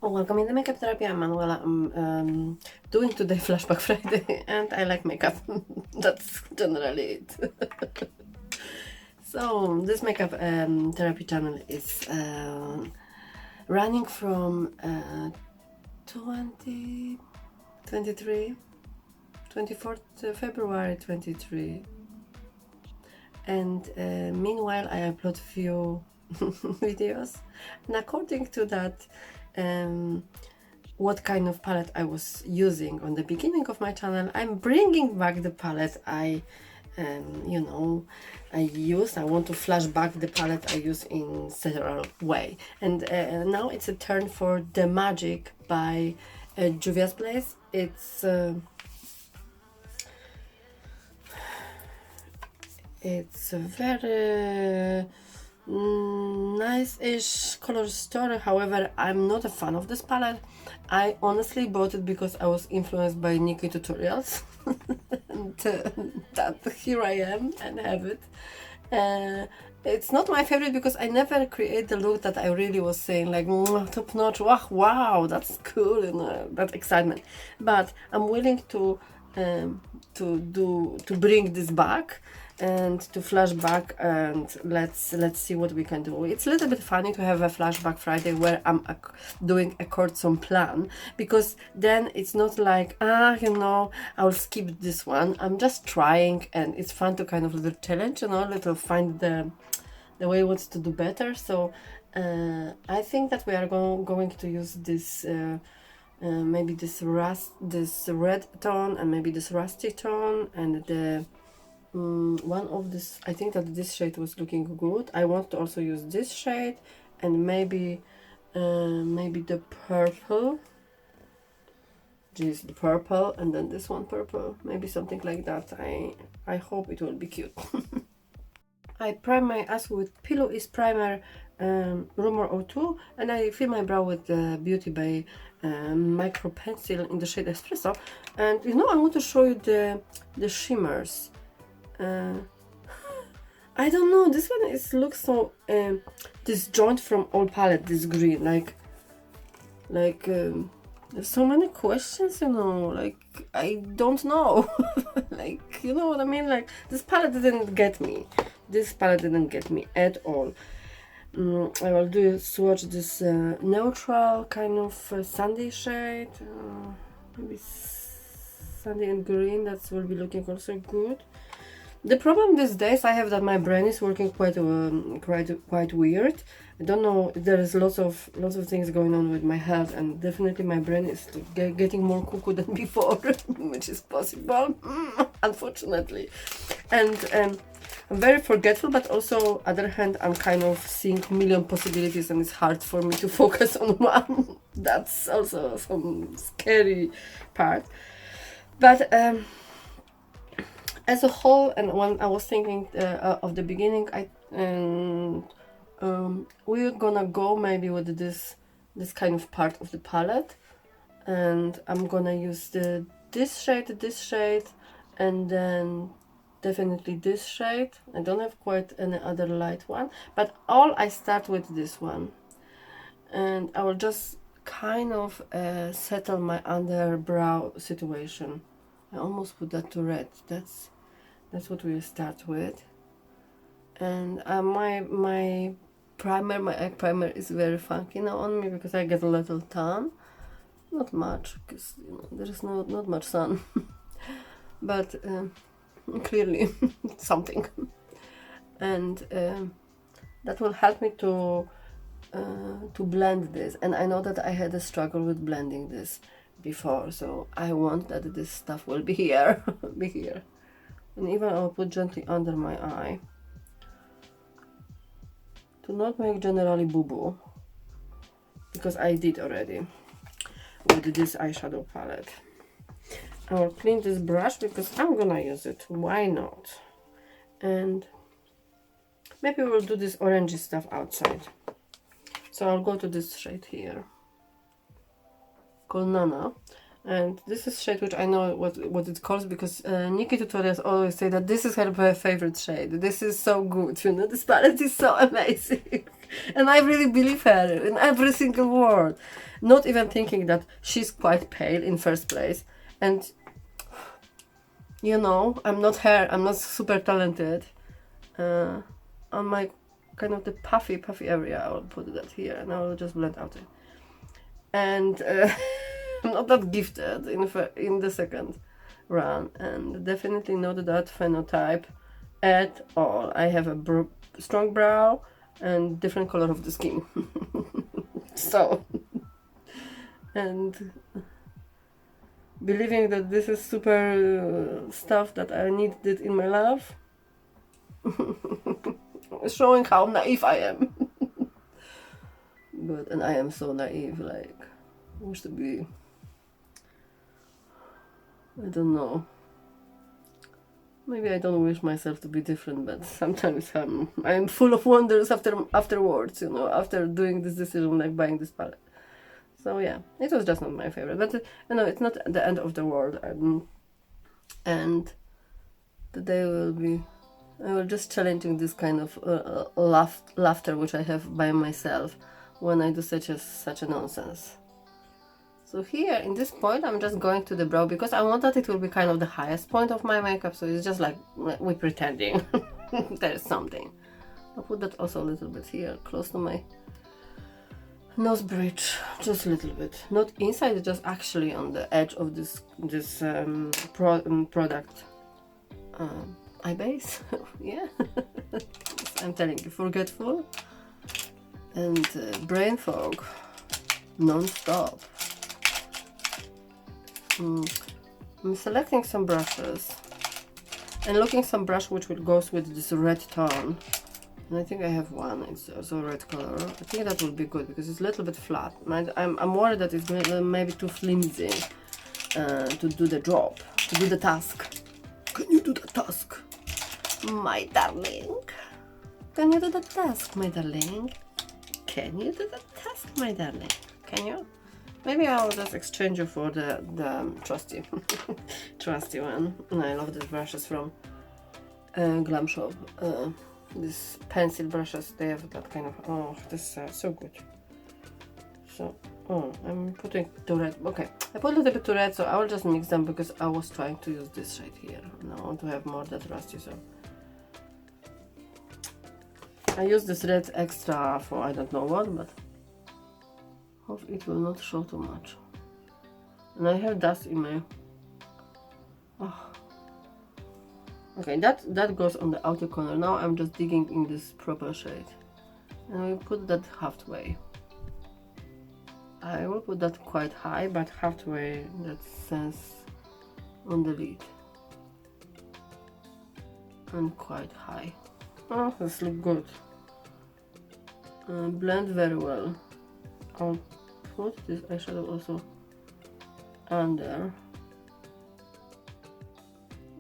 Welcome in the Makeup Therapy. I'm Manuela. I'm doing today Flashback Friday and I like makeup. That's generally it. So this makeup therapy channel is running from 2023, 24th February 23. And meanwhile I upload few videos, and according to that what kind of palette I was using on the beginning of my channel, I'm bringing back the palette I used. I want to flash back the palette I use in several way, and now it's a turn for The Magic by Juvia's Place. It's a very nice-ish color story. However, I'm not a fan of this palette. I honestly bought it because I was influenced by Nikki tutorials. And that here I am and have it. It's not my favorite because I never create the look that I really was saying, like top notch, wow, that's cool, and that excitement. But I'm willing to bring this back and to flashback, and let's see what we can do. It's a little bit funny to have a flashback Friday where I'm doing according to some plan, because then it's not like I'll skip this one. I'm just trying, and it's fun to kind of little challenge, little find the way what to do better. So I think that we are going to use this maybe this red tone, and maybe this rusty tone, and the one of this. I think that this shade was looking good. I want to also use this shade, and maybe the purple. Just the purple, and then this one purple, maybe something like that. I hope it will be cute. I prime my eyes with Pillow Is Primer Rumor 02, and I fill my brow with Beauty by Micro Pencil in the shade Espresso. And I want to show you the shimmers. I don't know, this one looks so disjoint from all palette, this green, like there's so many questions, like I don't know. Like, you know what I mean? Like, this palette didn't get me. This palette didn't get me at all. I will swatch this neutral kind of sandy shade, maybe sandy and green. That will be looking also good. The problem these days I have that my brain is working quite weird. I don't know. There is lots of things going on with my health, and definitely my brain is getting more cuckoo than before, which is possible, unfortunately. And I'm very forgetful, but also other hand I'm kind of seeing a million possibilities, and it's hard for me to focus on one. That's also some scary part. But as a whole, and when I was thinking of the beginning, we're gonna go maybe with this kind of part of the palette, and I'm gonna use this shade, and then definitely this shade. I don't have quite any other light one, but I start with this one, and I will just kind of settle my underbrow situation. I almost put that to red. That's what we'll start with. And my primer, my egg primer, is very funky now on me because I get a little tan. Not much, because there is not much sun. But clearly something. And that will help me to blend this. And I know that I had a struggle with blending this before, so I want that this stuff will be here. Be here. And even I'll put gently under my eye to not make generally boo-boo, because I did already with this eyeshadow palette. I will clean this brush because I'm gonna use it. Why not? And maybe we'll do this orangey stuff outside. So I'll go to this shade here called Nana. And this is shade which I know what it calls, because Nikki tutorials always say that this is her favorite shade. This is so good, this palette is so amazing. And I really believe her in every single word. Not even thinking that she's quite pale in first place. And, you know, I'm not her, I'm not super talented. On my kind of the puffy area, I will put that here and I will just blend out it. And I'm not that gifted in the second run, and definitely not that phenotype at all. I have a strong brow and different color of the skin. So, and believing that this is super stuff that I needed in my life, showing how naive I am. And I am so naive, like, I wish to be, I don't know. Maybe I don't wish myself to be different, but sometimes I'm full of wonders afterwards, you know, after doing this decision, like buying this palette. So yeah, it was just not my favorite, but you know, it's not the end of the world. And today I will just challenging this kind of laughter which I have by myself when I do such a nonsense. So here, in this point, I'm just going to the brow because I want that it will be kind of the highest point of my makeup. So it's just like we're pretending there's something. I'll put that also a little bit here, close to my nose bridge, just a little bit. Not inside, just actually on the edge of this product. Eye base, yeah. I'm telling you, forgetful and brain fog, non-stop. I'm selecting some brushes and looking some brush which will go with this red tone, and I think I have one. It's also red color. I think that will be good because it's a little bit flat. I'm worried that it's maybe too flimsy to do the job, to do the task. Can you do the task, my darling? Can you do the task, my darling? Can you do the task, my darling? Can you? Maybe I'll just exchange you for the trusty trusty one. And I love these brushes from Glam Shop. These pencil brushes, they have that kind of, oh, this is so good. So, oh, I'm putting too red. Okay, I put a little bit too red, so I will just mix them because I was trying to use this shade here. And I want to have more that rusty, so I use this red extra for I don't know what, but hope it will not show too much. And I have dust in my... Oh. Okay, that goes on the outer corner. Now I'm just digging in this proper shade. And I will put that halfway. I will put that quite high, but halfway, that sense on the lid. And quite high. Oh, this looks good. Blend very well. I'll put this eyeshadow also under,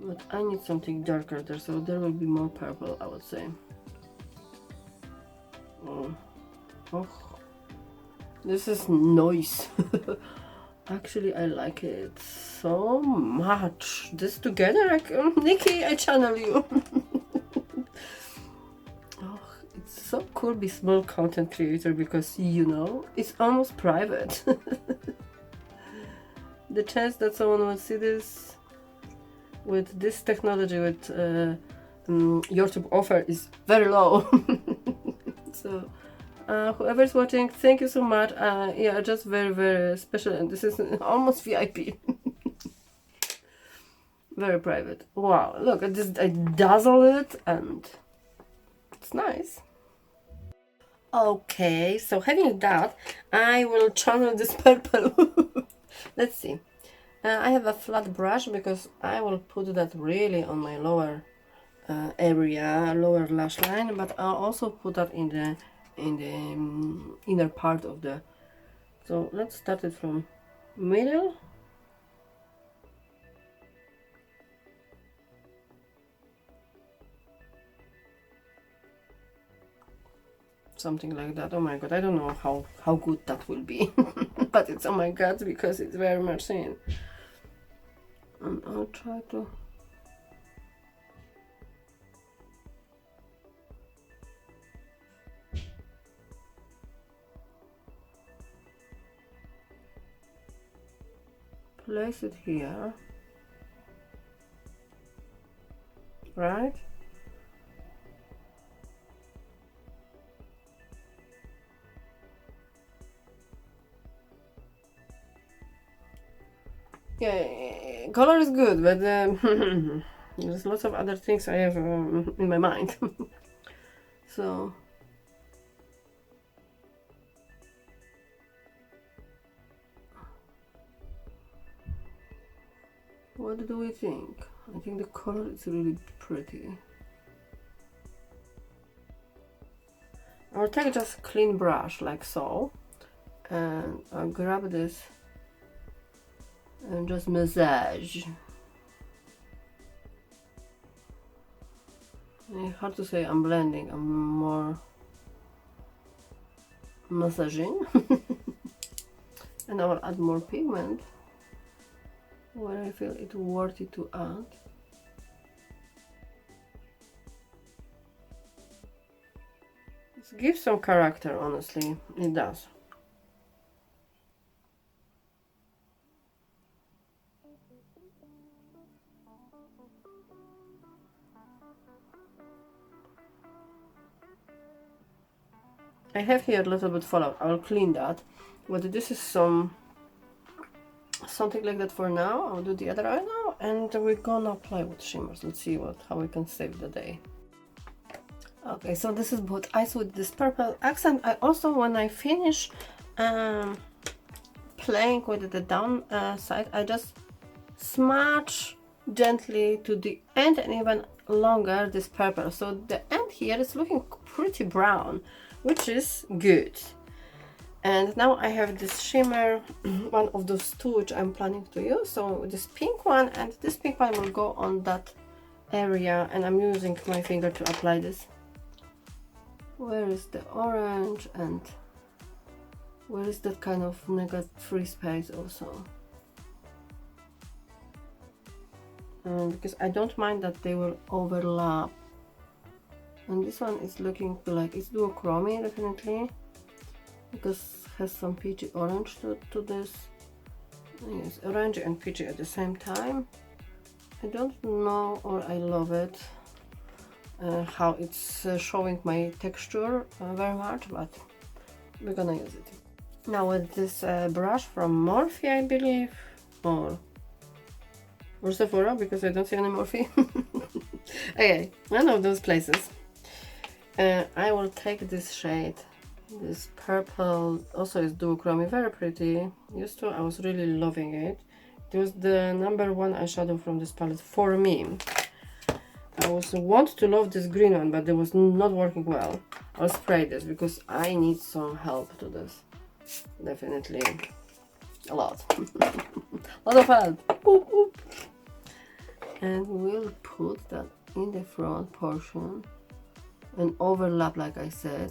but I need something darker there, so there will be more purple, I would say. Oh, this is nice. Actually, I like it so much. This together, like, Nikki, I channel you. It's so cool be small content creator because, you know, it's almost private. The chance that someone will see this with this technology with YouTube offer is very low. So whoever's watching, thank you so much. Yeah, just very special, and this is almost VIP. Very private. Wow, look at this. I dazzle it and it's nice. Okay, so having that, I will channel this purple. Let's see. I have a flat brush because I will put that really on my lower area, lower lash line, but I'll also put that in the inner part of the. So let's start it from middle. Something like that. Oh my god, I don't know how good that will be. But it's oh my god because it's very much in. And I'll try to place it here, right? Yeah, color is good, but there's lots of other things I have in my mind. So what do we think? I think the color is really pretty. I'll take just a clean brush like so, and I'll grab this and just massage. It's hard to say I'm blending, I'm more massaging. And I will add more pigment where I feel it worthy to add. It gives some character, honestly, it does. I have here a little bit fallout. I'll clean that, but this is something like that for now. I'll do the other eye now, and we're gonna play with shimmers. Let's see how we can save the day. Okay, so this is both eyes with this purple accent. I also, when I finish playing with the down side, I just smudge gently to the end and even longer this purple. So the end here is looking pretty brown, which is good. And now I have this shimmer, one of those two which I'm planning to use. So this pink one, and this pink one will go on that area, and I'm using my finger to apply this. Where is the orange, and where is that kind of negative free space also? Because I don't mind that they will overlap. And this one is looking like it's duochrome, definitely, because it has some peachy orange to this. Yes, orange and peachy at the same time. I don't know, or I love it, how it's showing my texture very much, but we're gonna use it. Now with this brush from Morphe, I believe, or Sephora, because I don't see any Morphe. Okay, one of those places. I will take this shade, this purple, also is duochrome, very pretty. Used to, I was really loving it. It was the #1 eyeshadow from this palette for me. I want to love this green one, but it was not working well. I'll spray this because I need some help to this. Definitely a lot. A lot of help. Oop, oop. And we'll put that in the front portion and overlap, like I said.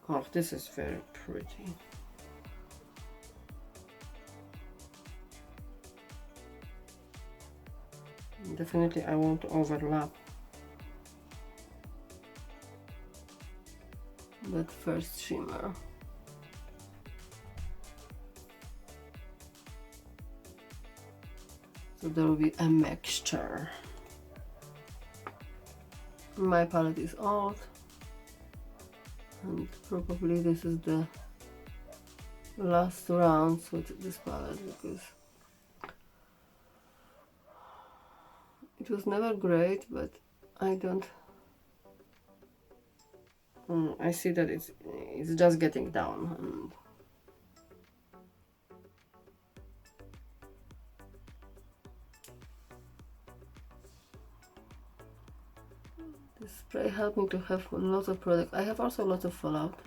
Oh, this is very pretty. Definitely I want to overlap that first shimmer. So there will be a mixture. My palette is old, and probably this is the last rounds with this palette, because it was never great, but I don't. I see that it's just getting down. And the spray helped me to have lots of product. I have also lots of fallout.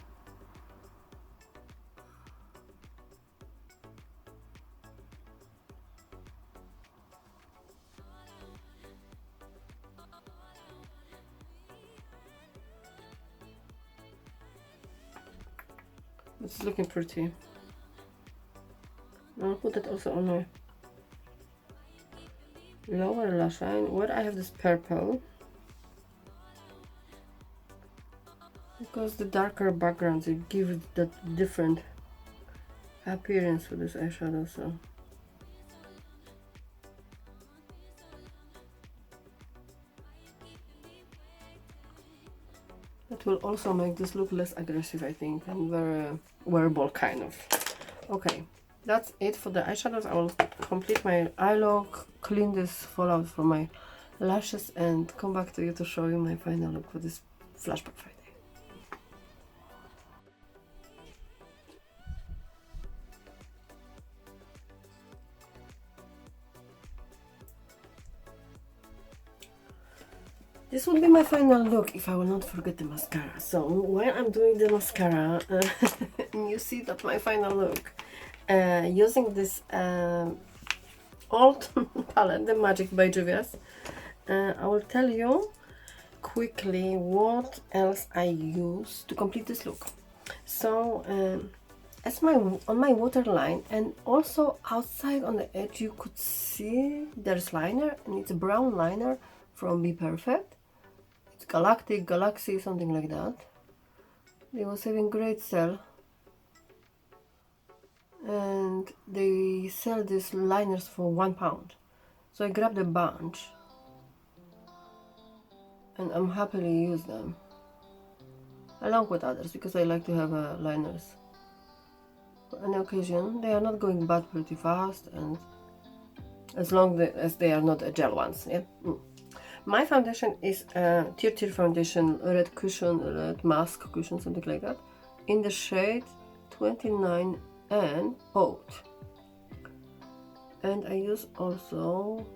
It's looking pretty. I'll put it also on my lower lash line where I have this purple, because the darker backgrounds, it gives that different appearance for this eyeshadow, so it will also make this look less aggressive, I think, and very wearable kind of. Okay, that's it for the eyeshadows. I will complete my eye look, clean this fallout from my lashes, and come back to you to show you my final look for this Flashback Friday. This will be my final look if I will not forget the mascara. So while I'm doing the mascara, you see that my final look, using this old palette, the Magic by Juvia's, I will tell you quickly what else I use to complete this look. So as on my waterline and also outside on the edge, you could see there's liner, and it's a brown liner from Be Perfect. It's Galactic, Galaxy, something like that. They was having great sale, and they sell these liners for £1. So I grabbed a bunch, and I'm happily use them along with others because I like to have liners for any occasion. They are not going bad pretty fast, and as long as they are not gel ones. Yeah. My foundation is a Tear foundation, red cushion, red mask cushion, something like that, in the shade 29 and Oat. And I use also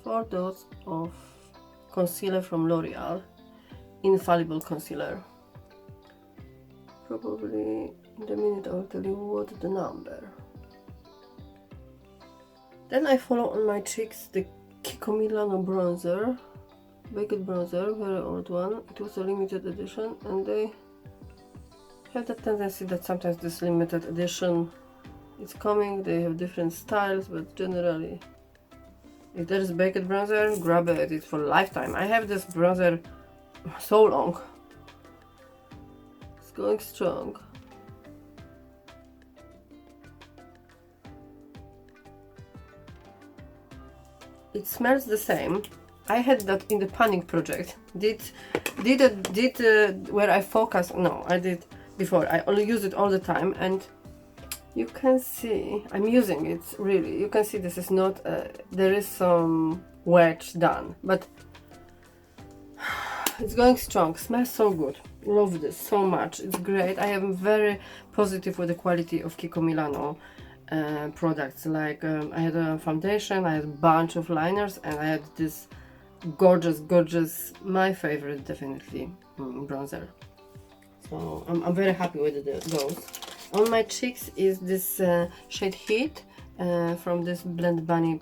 4 dots of concealer from L'Oreal, Infallible Concealer. Probably in a minute I'll tell you what the number. Then I follow on my cheeks the Kiko Milano bronzer, Baked bronzer, very old one. It was a limited edition, and they have the tendency that sometimes this limited edition is coming, they have different styles, but generally if there is Baked bronzer, grab it, it's for lifetime. I have this bronzer so long. It's going strong. It smells the same. I had that in the Panic project. Did where I focus? No, I did before. I only use it all the time, and you can see I'm using it really. You can see this is not. There is some wedge done, but it's going strong. Smells so good. Love this so much. It's great. I am very positive with the quality of Kiko Milano products. Like I had a foundation, I had a bunch of liners, and I had this gorgeous, my favorite definitely, bronzer. So I'm very happy with those. On my cheeks is this shade Heat from this Blend Bunny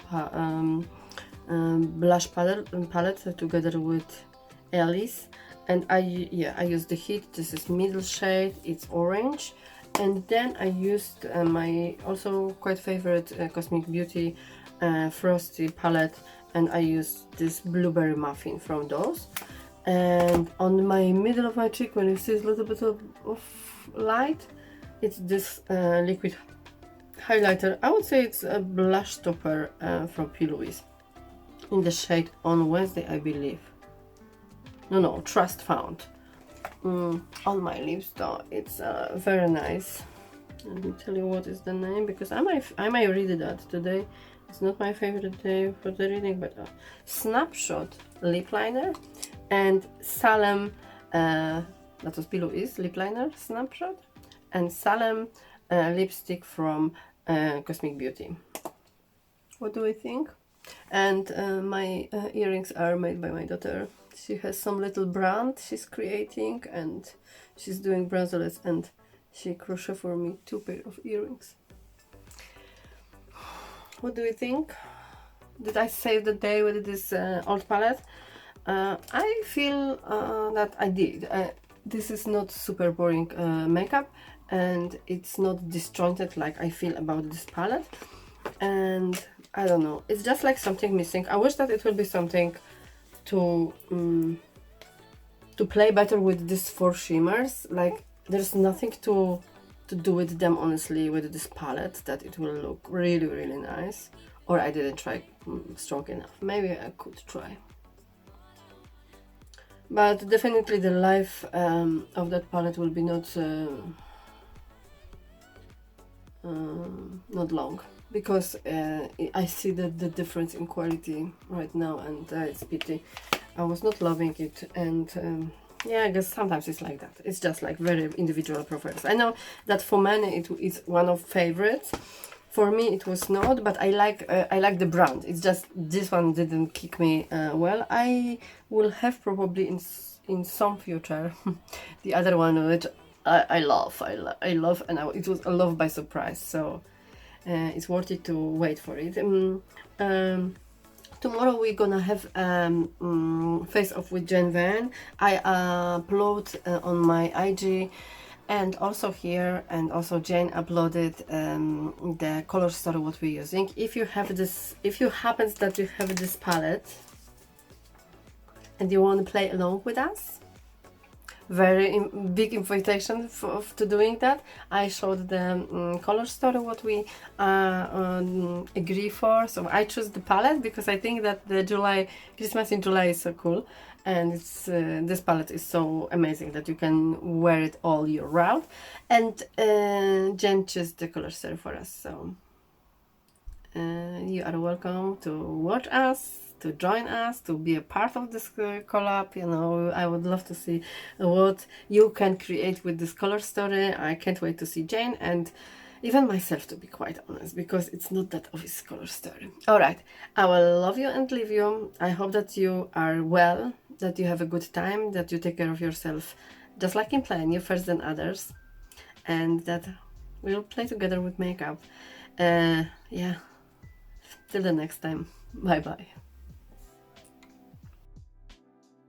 blush palette together with Alice, and I use the Heat. This is middle shade, it's orange. And then I used my also quite favorite Cosmic Beauty Frosty palette, and I used this Blueberry Muffin from those. And on my middle of my cheek, when you see a little bit of light, it's this liquid highlighter. I would say it's a blush topper from P. Louise in the shade On Wednesday, I believe. No, Trust Found. On my lips though, it's very nice. Let me tell you what is the name, because I might read that today. It's not my favorite day for the reading, but Snapshot lip liner and Salem, that was P. Louise lip liner, Snapshot, and Salem lipstick from Cosmic Beauty. What do I think? And my earrings are made by my daughter. She has some little brand she's creating, and she's doing bracelets, and she crochet for me 2 pair of earrings. What do you think? Did I save the day with this old palette? I feel that I did. This is not super boring makeup, and it's not disjointed like I feel about this palette. And I don't know, it's just like something missing. I wish that it would be something to play better with these 4 shimmers. Like there's nothing to to do with them honestly with this palette, that it will look really, really nice. Or I didn't try strong enough. Maybe I could try. But definitely the life of that palette will be not long, because I see the difference in quality right now, and it's pity. I was not loving it, and yeah, I guess sometimes it's like that. It's just like very individual preference. I know that for many it is one of favorites. For me it was not, but I like the brand. It's just this one didn't kick me well. I will have probably in some future the other one, which I love, and it was a love by surprise, so it's worth it to wait for it. Tomorrow we're gonna have face off with Jen Van. I upload on my IG, and also here, and also Jane uploaded the color story what we're using. If you have this, if you happens that you have this palette and you want to play along with us, very big invitation to doing that. I showed the color story what we agree for, so I choose the palette because I think that the Christmas in July is so cool, and it's this palette is so amazing that you can wear it all year round, and Jen chose the color story for us, so you are welcome to watch us, to join us, to be a part of this collab. You know, I would love to see what you can create with this color story. I can't wait to see Jane and even myself, to be quite honest, because it's not that obvious color story. All right, I will love you and leave you. I hope that you are well, that you have a good time, that you take care of yourself just like in playing, you first than others, and that we'll play together with makeup. Yeah, till the next time, bye bye.